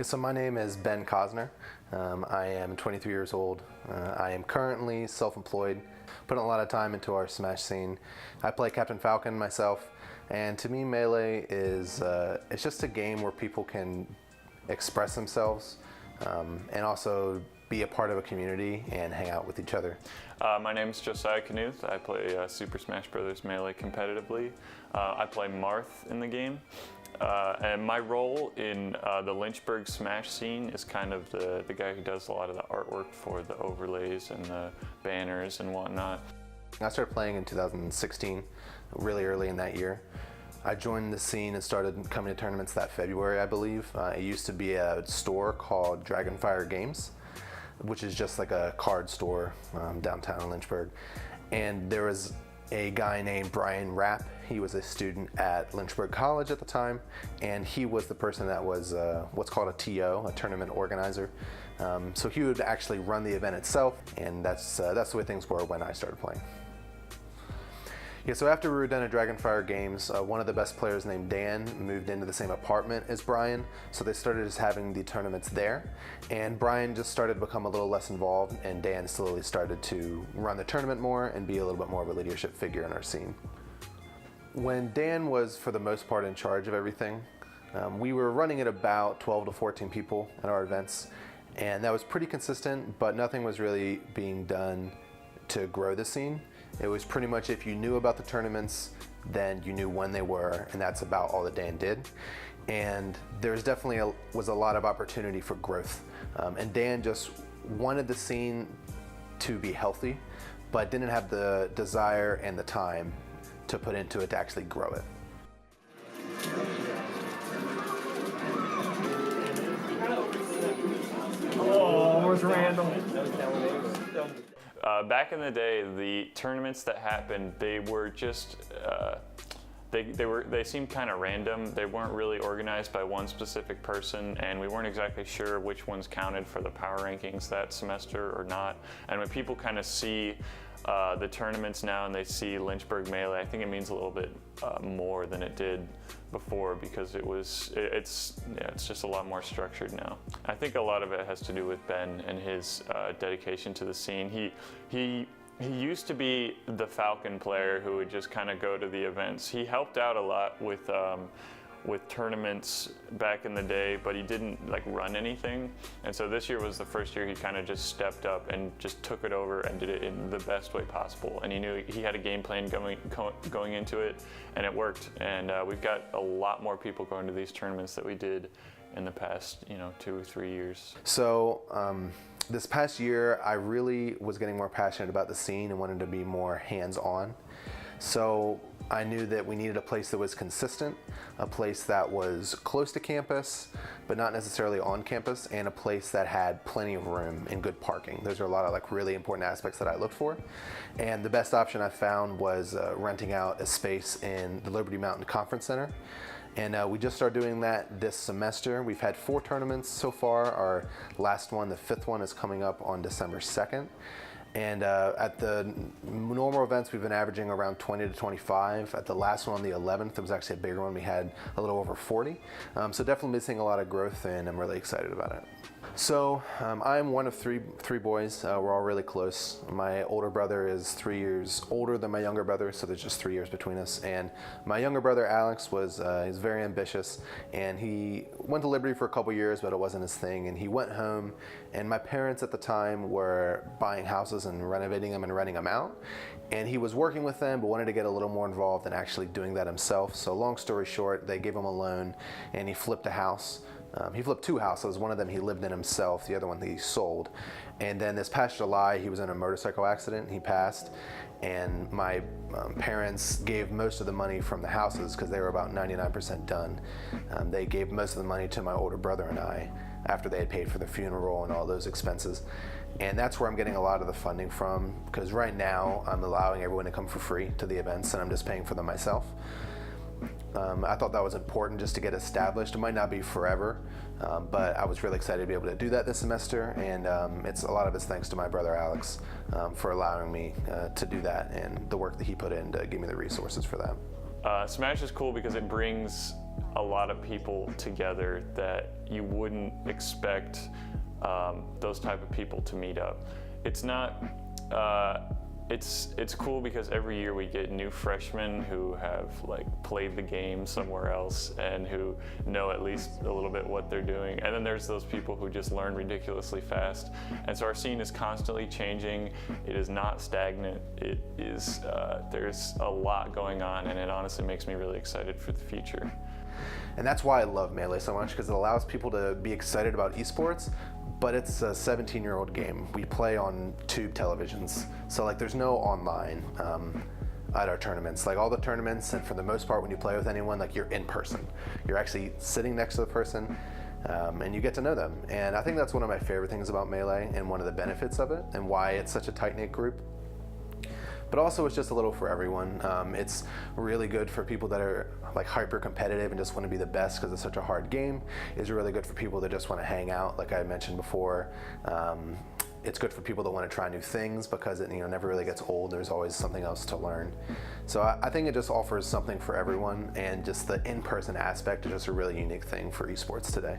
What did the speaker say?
So my name is Ben Cosner. I am 23 years old. I am currently self-employed, putting a lot of time into our Smash scene. I play Captain Falcon myself, and to me Melee is it's just a game where people can express themselves and also be a part of a community and hang out with each other. My name is Josiah Knuth. I play Super Smash Bros. Melee competitively. I play Marth in the game. And my role in the Lynchburg Smash scene is kind of the guy who does a lot of the artwork for the overlays and the banners and whatnot. I started playing in 2016, really early in that year. I joined the scene and started coming to tournaments that February, I believe. It used to be a store called Dragonfire Games, which is just like a card store downtown in Lynchburg. And there was a guy named Brian Rapp. He was a student at Lynchburg College at the time, and he was the person that was what's called a TO, a tournament organizer. So he would actually run the event itself, and that's the way things were when I started playing. Yeah, so after we were done at Dragonfire Games, one of the best players named Dan moved into the same apartment as Brian, so they started just having the tournaments there, and Brian just started to become a little less involved, and Dan slowly started to run the tournament more and be a little bit more of a leadership figure in our scene. When Dan was, for the most part, in charge of everything, we were running at about 12 to 14 people at our events, and that was pretty consistent, but nothing was really being done to grow the scene. It was pretty much if you knew about the tournaments, then you knew when they were, and that's about all that Dan did. And there's definitely was a lot of opportunity for growth. And Dan just wanted the scene to be healthy, but didn't have the desire and the time to put into it to actually grow it. Oh, where's Randall? Back in the day, the tournaments that happened, they were just they seemed kind of random. They weren't really organized by one specific person, and we weren't exactly sure which ones counted for the power rankings that semester or not. And when people kind of see the tournaments now and they see Lynchburg Melee, I think it means a little bit more than it did before, because it's just a lot more structured now. I think a lot of it has to do with Ben and his dedication to the scene. He used to be the Falcon player who would just kind of go to the events. He helped out a lot with tournaments back in the day, but he didn't like run anything. And so this year was the first year he kind of just stepped up and just took it over and did it in the best way possible. And he knew he had a game plan going into it, and it worked. And we've got a lot more people going to these tournaments that we did in the past, 2 or 3 years. So this past year, I really was getting more passionate about the scene and wanted to be more hands-on. So I knew that we needed a place that was consistent, a place that was close to campus, but not necessarily on campus, and a place that had plenty of room and good parking. Those are a lot of like really important aspects that I looked for. And the best option I found was renting out a space in the Liberty Mountain Conference Center. And we just started doing that this semester. We've had 4 tournaments so far. Our last one, the 5th one, is coming up on December 2nd. And at the normal events, we've been averaging around 20 to 25. At the last one, on the 11th, it was actually a bigger one. We had a little over 40. So definitely missing a lot of growth, and I'm really excited about it. So I'm one of three boys. We're all really close. My older brother is 3 years older than my younger brother, so there's just 3 years between us. And my younger brother, Alex, he's very ambitious, and he went to Liberty for a couple years, but it wasn't his thing. And he went home, and my parents at the time were buying houses and renovating them and renting them out. And he was working with them, but wanted to get a little more involved in actually doing that himself. So long story short, they gave him a loan, and he flipped a house. He flipped 2 houses. One of them he lived in himself, the other one he sold. And then this past July, he was in a motorcycle accident. He passed, and my parents gave most of the money from the houses, because they were about 99% done. They gave most of the money to my older brother and I after they had paid for the funeral and all those expenses. And that's where I'm getting a lot of the funding from, because right now I'm allowing everyone to come for free to the events, and I'm just paying for them myself. I thought that was important just to get established. It might not be forever, but I was really excited to be able to do that this semester, and it's a lot of it's thanks to my brother Alex for allowing me to do that, and the work that he put in to give me the resources for that. Smash is cool because it brings a lot of people together that you wouldn't expect those type of people to meet up. It's not, it's cool because every year we get new freshmen who have like played the game somewhere else and who know at least a little bit what they're doing. And then there's those people who just learn ridiculously fast. And so our scene is constantly changing. It is not stagnant. It is, there's a lot going on, and it honestly makes me really excited for the future. And that's why I love Melee so much, because it allows people to be excited about esports, but it's a 17-year-old game. We play on tube televisions, so like there's no online at our tournaments. Like all the tournaments, and for the most part when you play with anyone, like you're in person. You're actually sitting next to the person, and you get to know them. And I think that's one of my favorite things about Melee, and one of the benefits of it, and why it's such a tight-knit group. But also it's just a little for everyone. It's really good for people that are like hyper competitive and just want to be the best because it's such a hard game. It's really good for people that just want to hang out, like I mentioned before. It's good for people that want to try new things because it never really gets old. There's always something else to learn. So I think it just offers something for everyone, and just the in-person aspect is just a really unique thing for esports today.